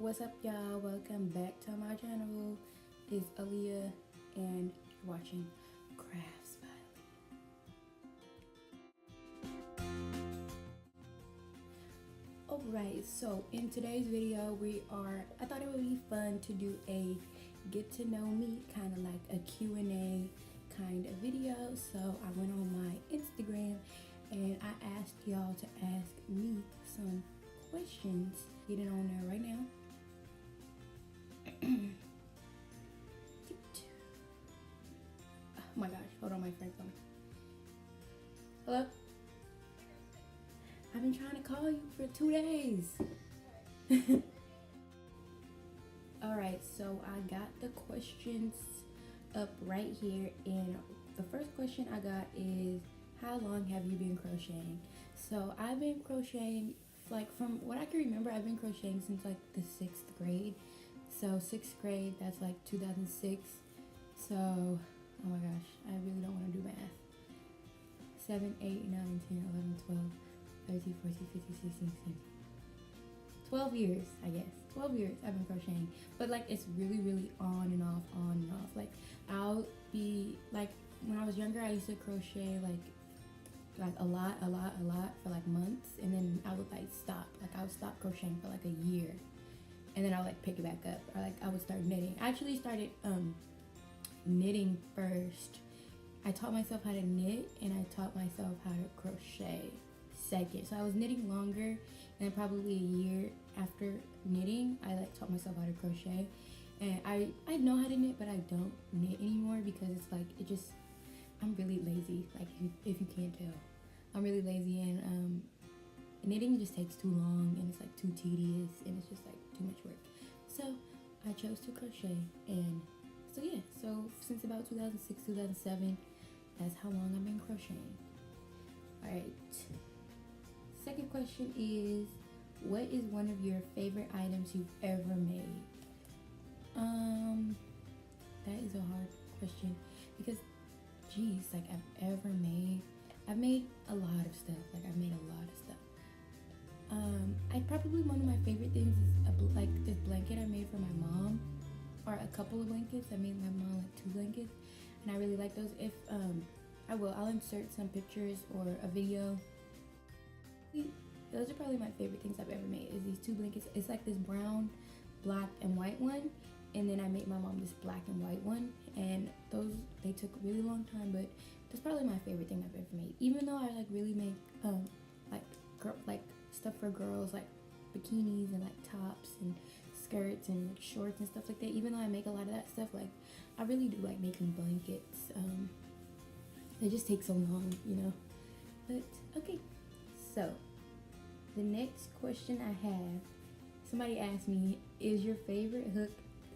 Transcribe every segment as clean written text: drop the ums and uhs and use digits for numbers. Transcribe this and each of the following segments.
What's up, y'all? Welcome back to my channel. It's Aliyah and you're watching Crafts by Aliyah. Alright, so in today's video I thought it would be fun to do a get to know me, kind of like a Q&A kind of video. So I went on my Instagram and I asked y'all to ask me some questions. Get it on there right now. Oh my gosh, hold on, my friend's coming. Hello? I've been trying to call you for 2 days. Alright, so I got the questions up right here, and the first question I got is, how long have you been crocheting? So I've been crocheting, like, from what I can remember, I've been crocheting since like the 6th grade. So 6th grade, that's like 2006. So, oh my gosh, I really don't want to do math. 7, 8, 9, 10, 11, 12, 13, 14, 15, 16, 17. 12 years, I guess. 12 years I've been crocheting. But like, it's really on and off, on and off. Like, I'll be, like, when I was younger, I used to crochet like a lot for like months. And then I would like stop. Like, I would stop crocheting for like a year. And then I'll like pick it back up, or like I would start knitting. I actually started knitting first. I taught myself how to knit, and I taught myself how to crochet second. So I was knitting longer, and then probably a year after knitting, I like taught myself how to crochet. And I know how to knit, but I don't knit anymore because it's like, I'm really lazy. Like, if you can't tell, I'm really lazy, and knitting just takes too long, and it's like too tedious, and it's just like too much work. So I chose to crochet, and so yeah, so since about 2006, 2007, that's how long I've been crocheting. All right, second question is, what is one of your favorite items you've ever made? That is a hard question because, geez, like, I've made a lot of stuff. Like, I've made a lot of stuff. Probably one of my favorite things is like this blanket I made for my mom, or a couple of blankets. I made my mom like 2 blankets, and I really like those. If I'll insert some pictures or a video. Those are probably my favorite things I've ever made, is these 2 blankets. It's like this brown, black, and white one, and then I made my mom this black and white one, and they took a really long time, but that's probably my favorite thing I've ever made. Even though I like really make like stuff for girls, like bikinis and like tops and skirts and like shorts and stuff like that. Even though I make a lot of that stuff, like, I really do like making blankets. They just take so long, you know. But okay, so the next question I have, somebody asked me, is your favorite hook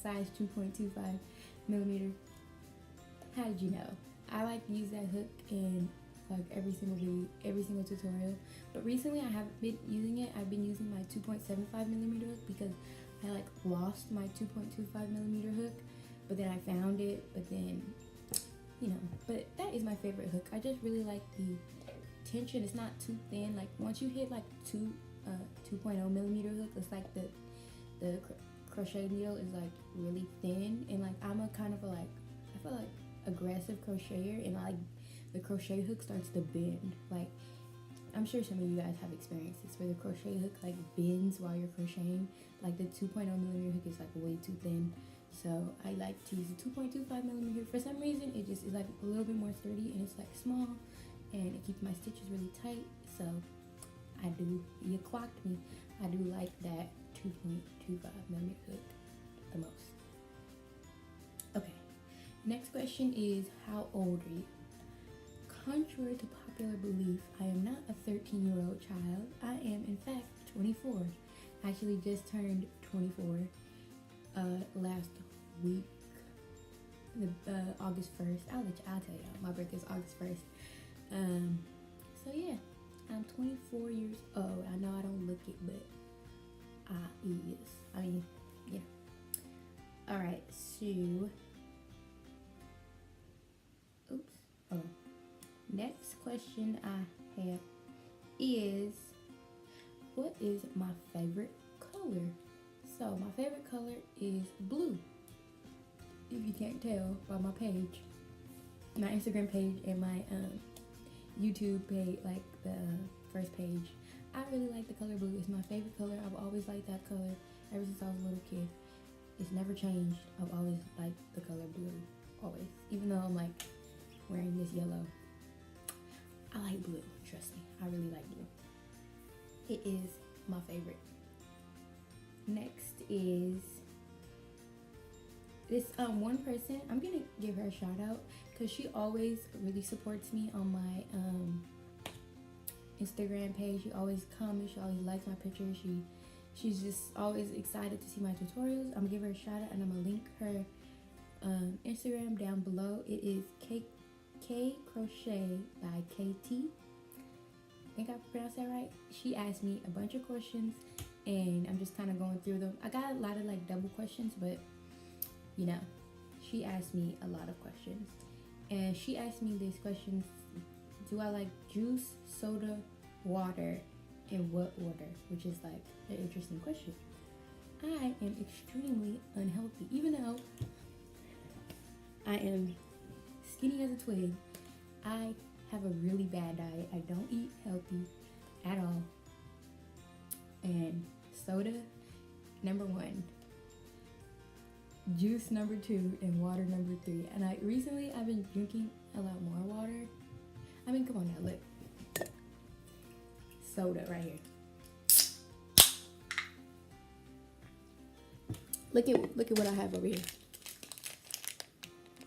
size 2.25 millimeter? How did you know? I like to use that hook in like every single video, every single tutorial. But recently I haven't been using it. I've been using my 2.75 millimeter hook because I like lost my 2.25 millimeter hook, but then I found it. But then, you know, but that is my favorite hook. I just really like the tension. It's not too thin. Like, once you hit like 2.0 millimeter hook, it's like the crochet needle is like really thin, and like, I'm a kind of a, like, I feel like aggressive crocheter, and like the crochet hook starts to bend. Like, I'm sure some of you guys have experienced this, where the crochet hook like bends while you're crocheting. Like, the 2.0 millimeter hook is like way too thin, so I like to use the 2.25 millimeter. For some reason, it just is like a little bit more sturdy, and it's like small, and it keeps my stitches really tight. So you clocked me, I do like that 2.25 millimeter hook the most. Okay, next question is, how old are you? Contrary to popular belief, I am not a 13-year-old child. I am, in fact, 24. I actually just turned 24 last week, August 1st. I'll tell y'all, my birthday is August 1st. So yeah, I'm 24 years old. I know I don't look it, but I is. I mean, yeah. All right, so, oops, hold on. Next question I have is, what is my favorite color? So my favorite color is blue. If you can't tell by my page, my Instagram page and my YouTube page, like the first page, I really like the color blue. It's my favorite color. I've always liked that color ever since I was a little kid. It's never changed. I've always liked the color blue, always. Even though I'm like wearing this yellow, I like blue. Trust me, I really like blue. It is my favorite. Next is this one person. I'm gonna give her a shout out because she always really supports me on my Instagram page. She always comments, she always likes my pictures. She's just always excited to see my tutorials. I'm gonna give her a shout out and I'm gonna link her Instagram down below. It is K Crochet by KT. I think I pronounced that right. She asked me a bunch of questions and I'm just kind of going through them. I got a lot of like double questions, but you know, she asked me a lot of questions. And she asked me these questions: do I like juice, soda, water, in what order? Which is like an interesting question. I am extremely unhealthy. Even though I am skinny as a twig, I have a really bad diet. I don't eat healthy at all. And soda, number 1. Juice, number 2. And water, number 3. And recently I've been drinking a lot more water. I mean, come on now, look. Soda right here. Look at what I have over here.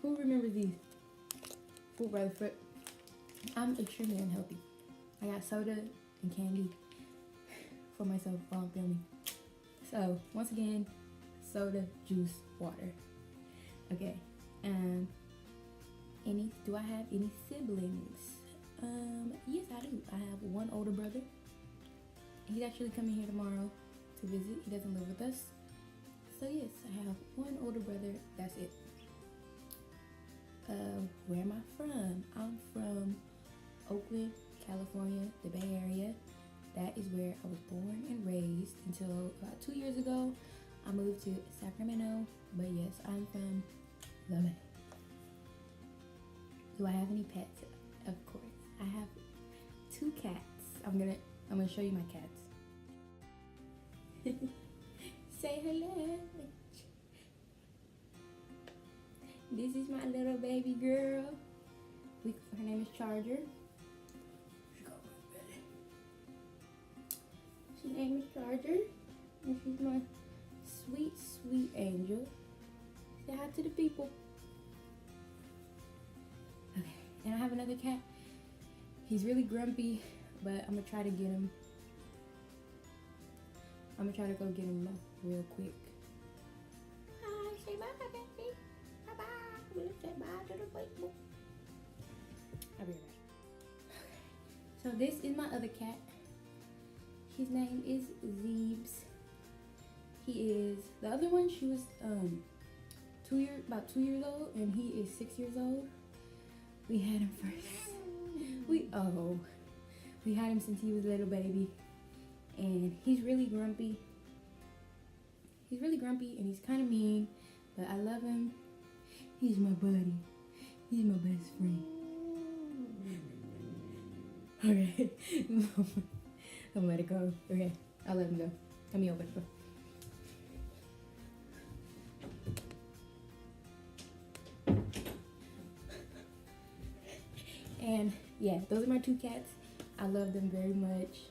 Who remembers these? Full brother foot. I'm extremely unhealthy. I got soda and candy for myself while I'm filming. So once again, soda, juice, water. Okay. Do I have any siblings? Yes, I do. I have one older brother. He's actually coming here tomorrow to visit. He doesn't live with us. So yes, I have one older brother. That's it. Where am I from? I'm from Oakland, California, the Bay Area. That is where I was born and raised until about 2 years ago. I moved to Sacramento, but yes, I'm from the Bay. Do I have any pets? Of course. I have 2 cats. I'm gonna show you my cats. Say hello. This is my little baby girl. Her name is Charger. Her name is Charger, and she's my sweet, sweet angel. Say hi to the people. Okay, and I have another cat. He's really grumpy, but I'm gonna try to get him. I'm gonna try to go get him real quick. Hi, say bye, baby. Bye bye. We'll say bye to the people. I'll be right back. So this is my other cat. His name is Zeebs. The other one, she was about 2 years old, and he is 6 years old. We had him first. We had him since he was a little baby, and he's really grumpy. He's really grumpy, and he's kind of mean, but I love him. He's my buddy. He's my best friend. Okay. I'm gonna let it go. Okay, I'll let him go. Let me open it. And yeah, those are my 2 cats. I love them very much.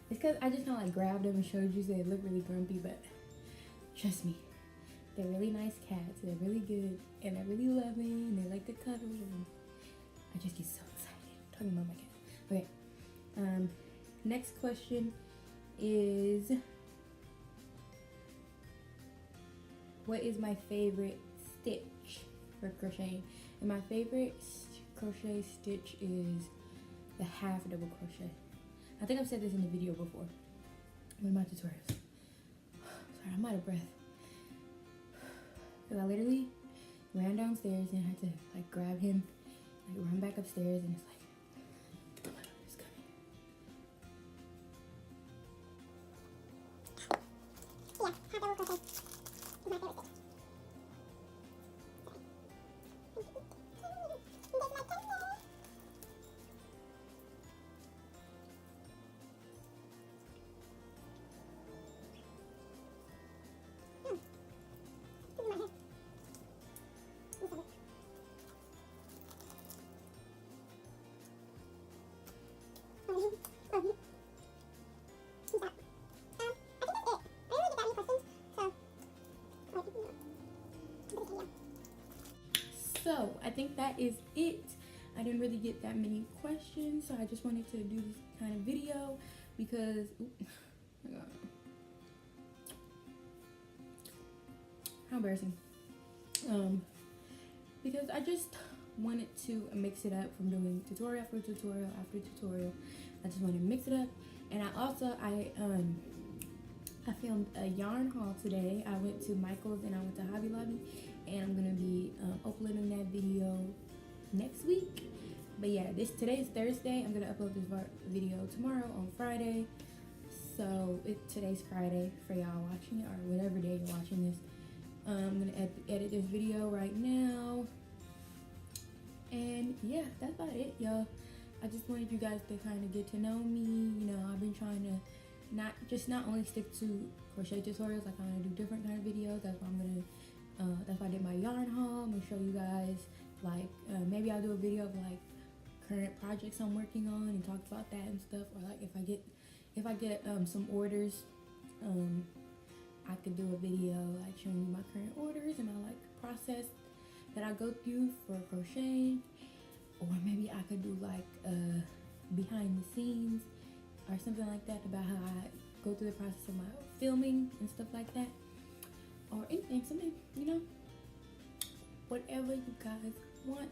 It's because I just kind of like grabbed them and showed you so they look really grumpy, but trust me, they're really nice cats. They're really good, and they're really loving, and they like to cuddle, and I just get so excited talking about my cat. Okay, next question is, what is my favorite stitch for crocheting? And my favorite crochet stitch is the half double crochet. I think I've said this in the video before. One of my tutorials. Sorry, I'm out of breath. Because I literally ran downstairs and had to like grab him, like run back upstairs, and it's like, it's coming. Yeah, So I think that is it. I didn't really get that many questions, so I just wanted to do this kind of video because how embarrassing. Because I just wanted to mix it up from doing tutorial after tutorial after tutorial. I just wanted to mix it up. And I filmed a yarn haul today. I went to Michael's and I went to Hobby Lobby, and I'm gonna be uploading that video next week. But yeah, today is Thursday. I'm gonna upload this video tomorrow on Friday. So today's Friday for y'all watching it, or whatever day you're watching this. I'm gonna edit this video right now. And yeah, that's about it, y'all. I just wanted you guys to kind of get to know me. You know, I've been trying to not only stick to crochet tutorials. I kind of do different kind of videos. That's why that's why I did my yarn haul. I'm gonna show you guys, like, maybe I'll do a video of like current projects I'm working on and talk about that and stuff. Or like if I get some orders, I could do a video like showing you my current orders and my like process that I go through for crocheting. Or maybe I could do like behind the scenes or something like that about how I go through the process of my filming and stuff like that. Or anything, something, you know, whatever you guys want,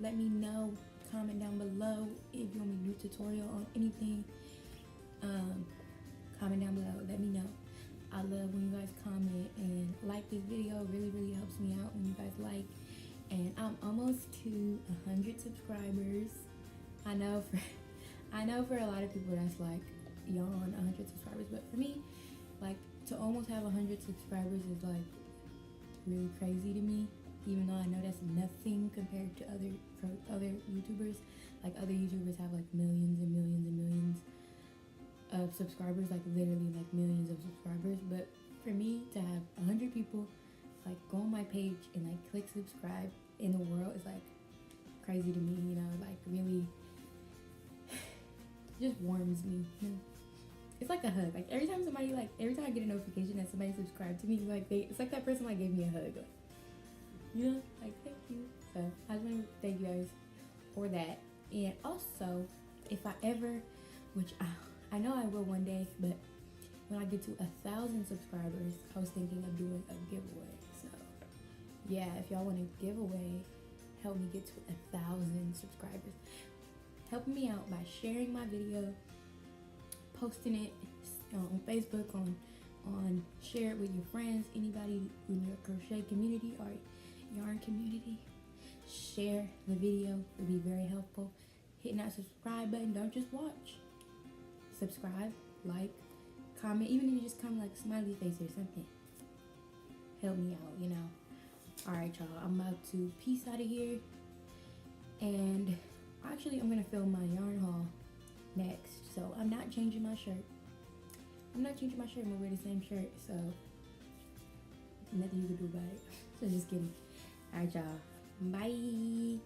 let me know. Comment down below if you want me to do a tutorial on anything. Comment down below, let me know. I love when you guys comment and like this video. It really helps me out when you guys like. And I'm almost to 100 subscribers. I know for a lot of people that's like yawn 100 subscribers, but for me, like, to almost have 100 subscribers is like really crazy to me, even though I know that's nothing compared to other YouTubers. Like, other YouTubers have like millions and millions and millions of subscribers, like literally like millions of subscribers. But for me to have 100 people like go on my page and like click subscribe in the world is like crazy to me, you know, like really just warms me, you know? It's like a hug. Like every time I get a notification that somebody subscribed to me, like it's like that person like gave me a hug, like, you know, like thank you. So I just want to thank you guys for that. And also, if I ever, which I know I will one day, but when I get to 1,000 subscribers, I was thinking of doing a giveaway. So yeah, if y'all want a giveaway, help me get to 1,000 subscribers. Help me out by sharing my video, posting it on Facebook, on share it with your friends, anybody in your crochet community or yarn community. Share the video, it'll be very helpful. Hitting that subscribe button, don't just watch. Subscribe, like, comment, even if you just comment like a smiley face or something. Help me out, you know. Alright, y'all, I'm about to peace out of here. And actually, I'm gonna film my yarn haul next. So I'm not changing my shirt. I'm gonna wear the same shirt. So nothing you can do about it. So just kidding. Alright, y'all. Bye.